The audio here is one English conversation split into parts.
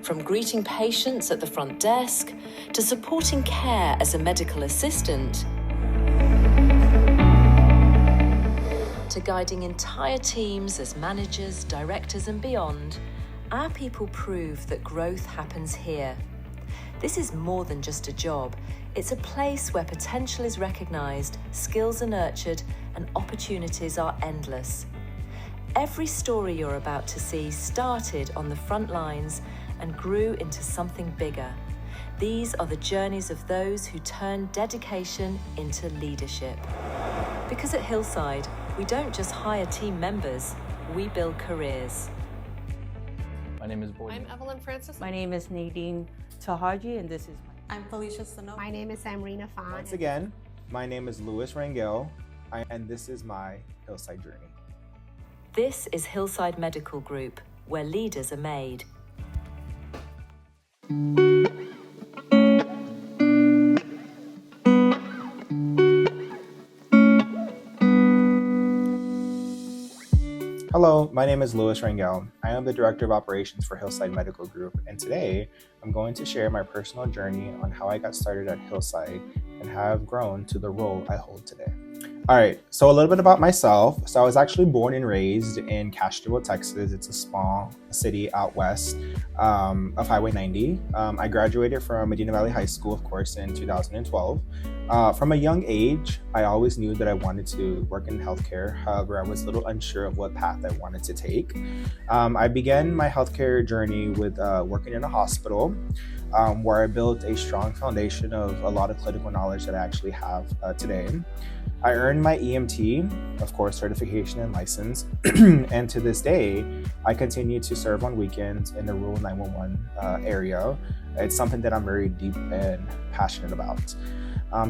from greeting patients at the front desk to supporting care as a medical assistant to guiding entire teams as managers, directors and beyond, our people prove that growth happens here. This is more than just a job. It's a place where potential is recognised, skills are nurtured, and opportunities are endless. Every story you're about to see started on the front lines and grew into something bigger. These are the journeys of those who turn dedication into leadership. Because at Hillside, we don't just hire team members, we build careers. My name is Boyd. I'm Evelyn Francis. My name is Nadine Tahaji, and this is I'm Felicia Sano. My name is Samrina Fan. Once again, my name is Louis Rangel, and this is my Hillside Journey. This is Hillside Medical Group, where leaders are made. Hello, my name is Louis Rangel. I am the Director of Operations for Hillside Medical Group, and today I'm going to share my personal journey on how I got started at Hillside and how I've grown to the role I hold today. All right, so a little bit about myself. So I was actually born and raised in Castroville, Texas. It's a small city out west of Highway 90. I graduated from Medina Valley High School, of course, in 2012. From a young age, I always knew that I wanted to work in healthcare. However, I was a little unsure of what path I wanted to take. I began my healthcare journey with working in a hospital, where I built a strong foundation of a lot of clinical knowledge that I actually have today. I earned my EMT, of course, certification and license, and to this day, I continue to serve on weekends in the rural 911 area. It's something that I'm very deep and passionate about.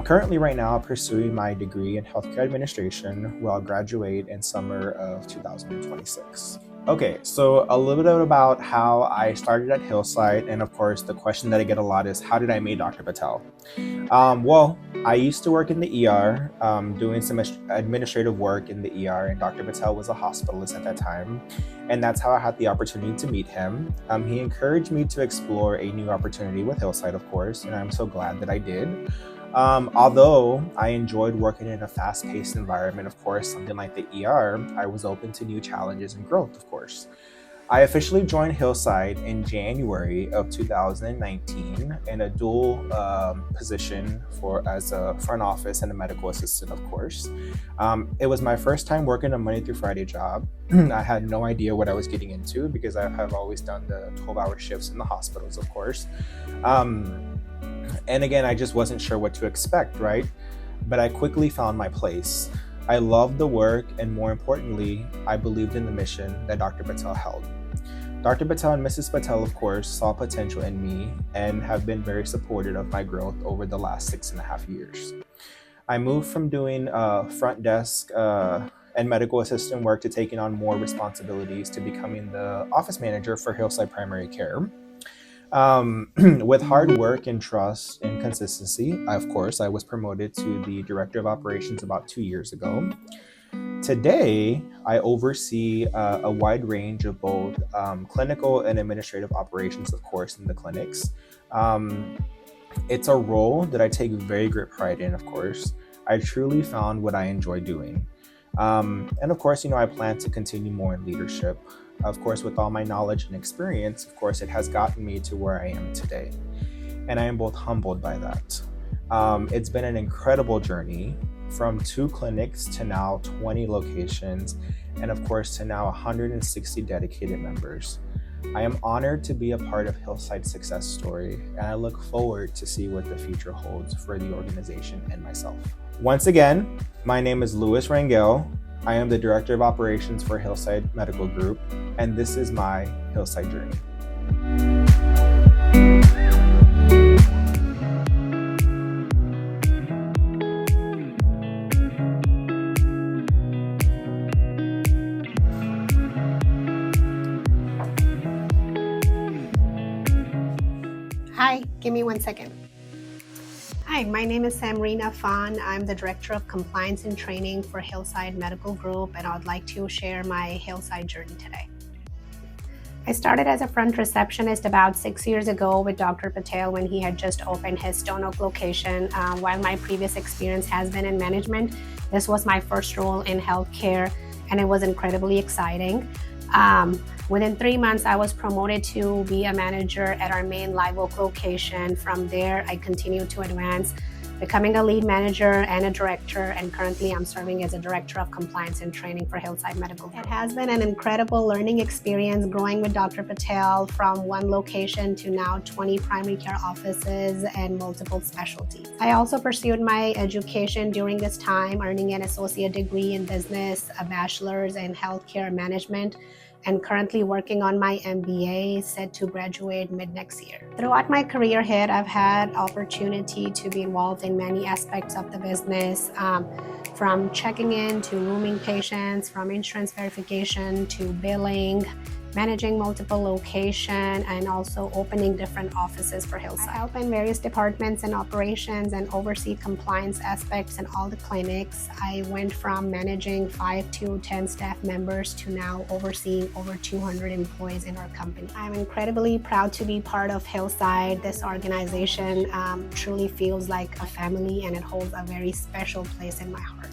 Currently, right now, pursuing my degree in healthcare administration, where I'll graduate in summer of 2026. Okay, so a little bit about how I started at Hillside, and of course, the question that I get a lot is, how did I meet Dr. Patel? Well, I used to work in the ER, doing some administrative work in the ER, and Dr. Patel was a hospitalist at that time, and that's how I had the opportunity to meet him. He encouraged me to explore a new opportunity with Hillside, of course, and I'm so glad that I did. Although I enjoyed working in a fast-paced environment, of course, something like the ER, I was open to new challenges and growth, of course. I officially joined Hillside in January of 2019 in a dual position as a front office and a medical assistant, of course. It was my first time working a Monday through Friday job. I had no idea what I was getting into because I have always done the 12-hour shifts in the hospitals, of course. And again, I just wasn't sure what to expect, right? But I quickly found my place. I loved the work, and more importantly, I believed in the mission that Dr. Patel held. Dr. Patel and Mrs. Patel, of course, saw potential in me and have been very supportive of my growth over the last 6.5 years. I moved from doing front desk and medical assistant work to taking on more responsibilities to becoming the office manager for Hillside Primary Care. With hard work and trust and consistency, I was promoted to the Director of Operations about 2 years ago. Today, I oversee a wide range of both clinical and administrative operations, of course, in the clinics. It's a role that I take very great pride in, of course. I truly found what I enjoy doing. And of course, I plan to continue more in leadership. Of course, with all my knowledge and experience, of course, it has gotten me to where I am today. And I am both humbled by that. It's been an incredible journey from 2 clinics to now 20 locations, and of course, to now 160 dedicated members. I am honored to be a part of Hillside's success story, and I look forward to see what the future holds for the organization and myself. Once again, my name is Louis Rangel. I am the Director of Operations for Hillside Medical Group, and this is my Hillside Journey. Hi, give me 1 second. Hi, my name is Samrina Fan. I'm the Director of Compliance and Training for Hillside Medical Group, and I'd like to share my Hillside journey today. I started as a front receptionist about 6 years ago with Dr. Patel when he had just opened his Stone Oak location. While my previous experience has been in management, this was my first role in healthcare, and it was incredibly exciting. Within 3 months, I was promoted to be a manager at our main Live Oak location. From there, I continued to advance, becoming a lead manager and a director, and currently I'm serving as a director of compliance and training for Hillside Medical Group. It has been an incredible learning experience growing with Dr. Patel from one location to now 20 primary care offices and multiple specialties. I also pursued my education during this time, earning an associate degree in business, a bachelor's in healthcare management, and currently working on my MBA, set to graduate mid-next year. Throughout my career here, I've had opportunity to be involved in many aspects of the business, from checking in to rooming patients, from insurance verification to billing, managing multiple locations, and also opening different offices for Hillside. I help in various departments and operations and oversee compliance aspects in all the clinics. I went from managing 5 to 10 staff members to now overseeing over 200 employees in our company. I'm incredibly proud to be part of Hillside. This organization truly feels like a family, and it holds a very special place in my heart.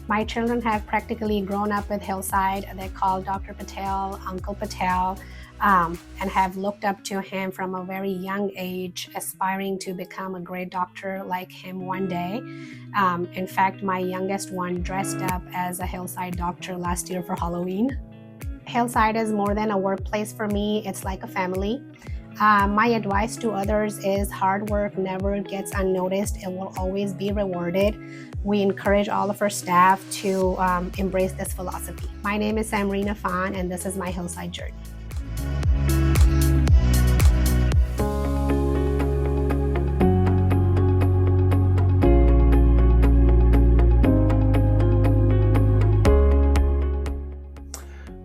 My children have practically grown up with Hillside. They call Dr. Patel Uncle Patel, and have looked up to him from a very young age, aspiring to become a great doctor like him one day. In fact, my youngest one dressed up as a Hillside doctor last year for Halloween. Hillside is more than a workplace for me. It's like a family. My advice to others is hard work never gets unnoticed. It will always be rewarded. We encourage all of our staff to embrace this philosophy. My name is Samrina Fan, and this is my Hillside Journey.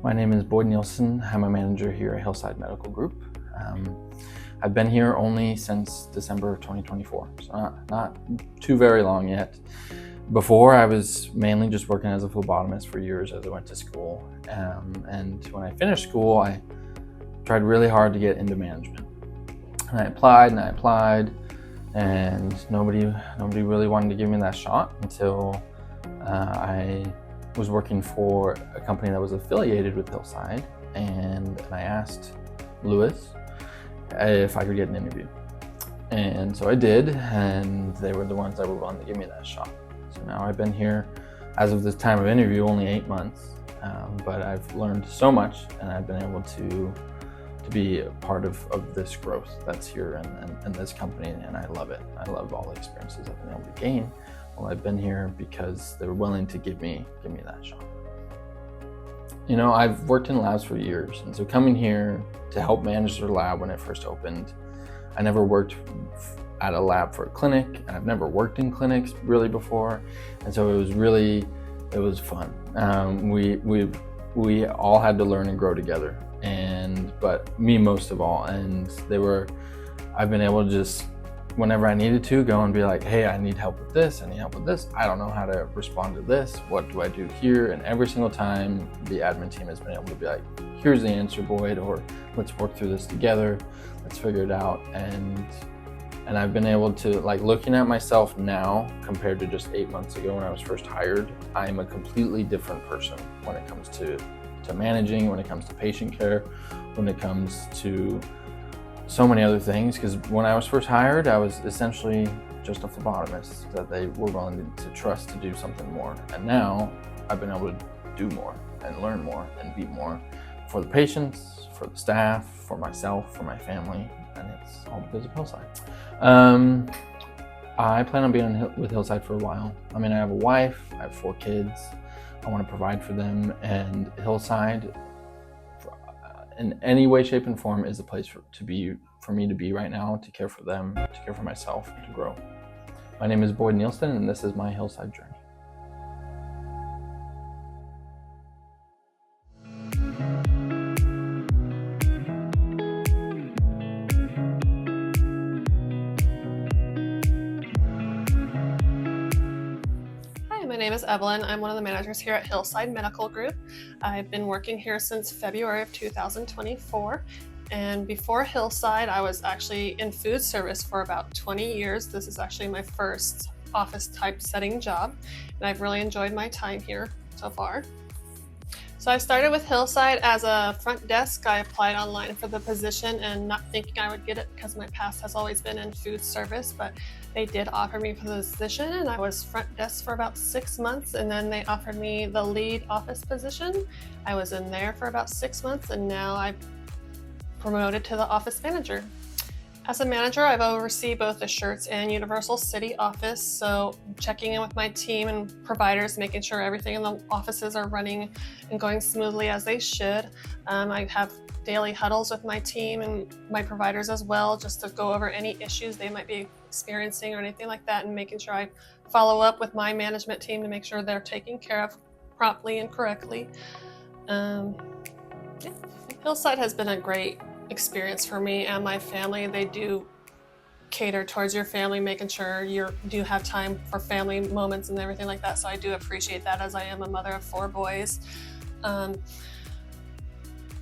My name is Boyd Nielsen. I'm a manager here at Hillside Medical Group. I've been here only since December of 2024, so not too very long yet. Before, I was mainly just working as a phlebotomist for years as I went to school. And when I finished school, I tried really hard to get into management. And I applied, and nobody really wanted to give me that shot until I was working for a company that was affiliated with Hillside, and I asked Lewis if I could get an interview. And so I did, and they were the ones that were willing to give me that shot. So now I've been here, as of this time of interview, only 8 months, but I've learned so much, and I've been able to be a part of this growth that's here in this company, and I love it. I love all the experiences I've been able to gain while I've been here because they were willing to give me that shot. You know, I've worked in labs for years, and so coming here to help manage their lab when it first opened, I never worked at a lab for a clinic, and I've never worked in clinics really before, and so it was fun. We all had to learn and grow together, but me most of all, and I've been able to just, whenever I needed to, go and be like, hey, I need help with this, I don't know how to respond to this, what do I do here? And every single time the admin team has been able to be like, here's the answer, Boyd, or let's work through this together, let's figure it out. And I've been able to, like, looking at myself now compared to just 8 months ago when I was first hired, I am a completely different person when it comes to managing, when it comes to patient care, when it comes to so many other things. Because when I was first hired, I was essentially just a phlebotomist that they were willing to trust to do something more. And now I've been able to do more and learn more and be more for the patients, for the staff, for myself, for my family, and it's all because of Hillside. I plan on being with Hillside for a while. I mean, I have a wife, I have 4 kids, I want to provide for them, and Hillside, in any way, shape, and form, is the place for me to be right now, to care for them, to care for myself, to grow. My name is Boyd Nielsen, and this is my Hillside Journey. My name is Evelyn. I'm one of the managers here at Hillside Medical Group. I've been working here since February of 2024. And before Hillside, I was actually in food service for about 20 years. This is actually my first office type setting job, and I've really enjoyed my time here so far. So I started with Hillside as a front desk. I applied online for the position and not thinking I would get it because my past has always been in food service, but they did offer me for the position, and I was front desk for about 6 months, and then they offered me the lead office position. I was in there for about 6 months, and now I promoted to the office manager. As a manager, I've overseen both the Shirts and Universal City office, so checking in with my team and providers, making sure everything in the offices are running and going smoothly as they should. I have daily huddles with my team and my providers as well, just to go over any issues they might be experiencing or anything like that, and making sure I follow up with my management team to make sure they're taken care of promptly and correctly. Hillside has been a great experience for me and my family. They do cater towards your family, making sure you do have time for family moments and everything like that. So I do appreciate that, as I am a mother of 4 boys.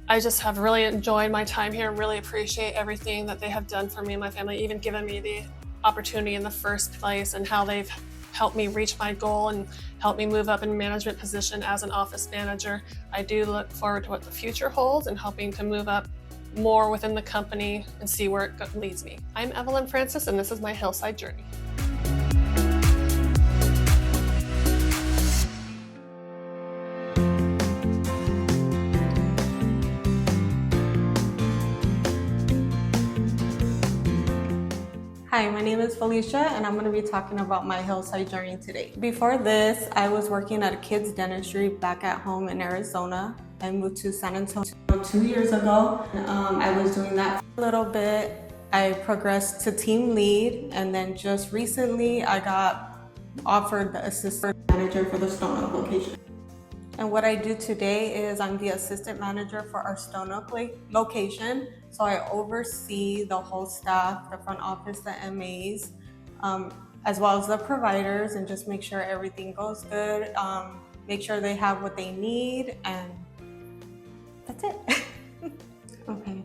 I just have really enjoyed my time here and really appreciate everything that they have done for me and my family, even given me the opportunity in the first place, and how they've helped me reach my goal and helped me move up in management position as an office manager. I do look forward to what the future holds and helping to move up more within the company and see where it leads me. I'm Evelyn Francis, and this is my Hillside Journey. Hi, my name is Felicia, and I'm going to be talking about my Hillside journey today. Before this, I was working at a kids' dentistry back at home in Arizona. I moved to San Antonio 2 years ago. I was doing that for a little bit. I progressed to team lead, and then just recently I got offered the assistant manager for the Stone Oak location. And what I do today is I'm the assistant manager for our Stone Oak location. So I oversee the whole staff, the front office, the MAs, as well as the providers, and just make sure everything goes good, make sure they have what they need, and that's it. Okay.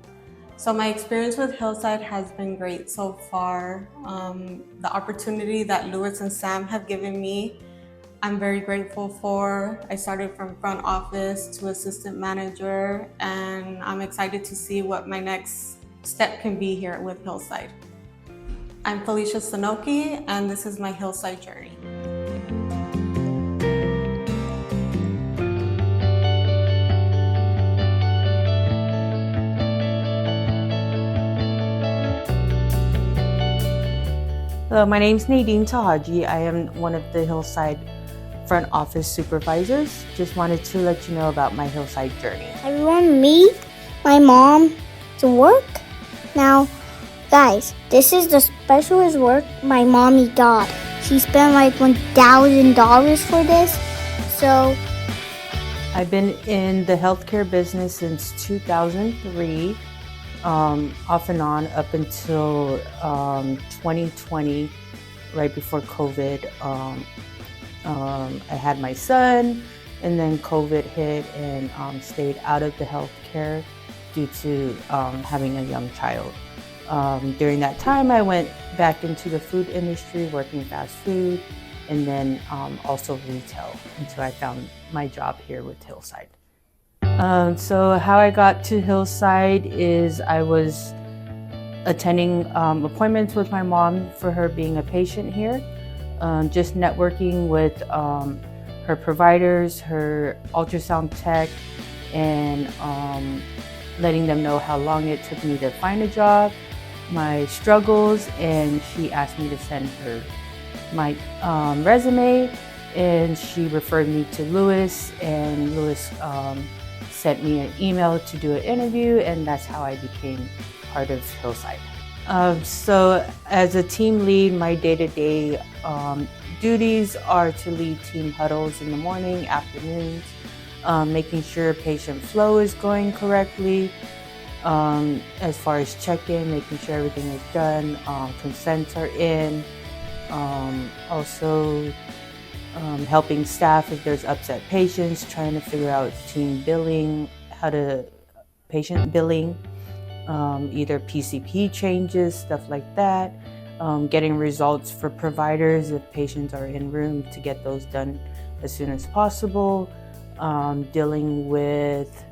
So my experience with Hillside has been great so far. The opportunity that Louis and Sam have given me, I'm very grateful for. I started from front office to assistant manager, and I'm excited to see what my next step can be here with Hillside. I'm Felicia Sanoki, and this is my Hillside journey. Hello, my name is Nadine Tahaji. I am one of the Hillside front office supervisors. Just wanted to let you know about my Hillside journey. Everyone, me, my mom, to work. Now, guys, this is the specialist work my mommy got. She spent like $1,000 for this, so. I've been in the healthcare business since 2003, off and on up until 2020, right before COVID. I had my son, and then COVID hit, and stayed out of the healthcare due to having a young child. During that time, I went back into the food industry, working fast food, and then also retail, until I found my job here with Hillside. So how I got to Hillside is I was attending appointments with my mom for her being a patient here. Just networking with her providers, her ultrasound tech, and letting them know how long it took me to find a job, my struggles, and she asked me to send her my resume, and she referred me to Louis, and Louis sent me an email to do an interview, and that's how I became part of Hillside. So as a team lead, my day-to-day duties are to lead team huddles in the morning, afternoons, making sure patient flow is going correctly, as far as check-in, making sure everything is done, consents are in, also helping staff if there's upset patients, trying to figure out team billing, patient billing, either PCP changes, stuff like that, getting results for providers if patients are in room to get those done as soon as possible, dealing with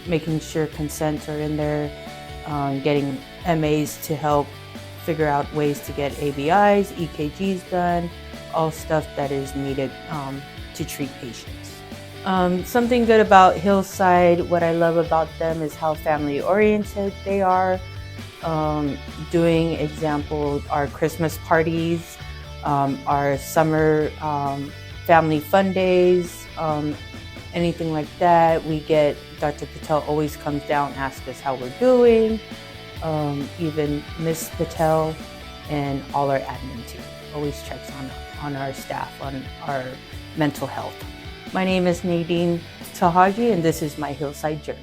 making sure consents are in there, getting MAs to help figure out ways to get ABIs, EKGs done, all stuff that is needed to treat patients. Something good about Hillside, what I love about them is how family-oriented they are. Doing example, our Christmas parties, our summer family fun days, anything like that. We get, Dr. Patel always comes down, asks us how we're doing, even Miss Patel and all our admin team always checks on our staff, on our mental health. My name is Nadine Tahaji, and this is my Hillside Journey.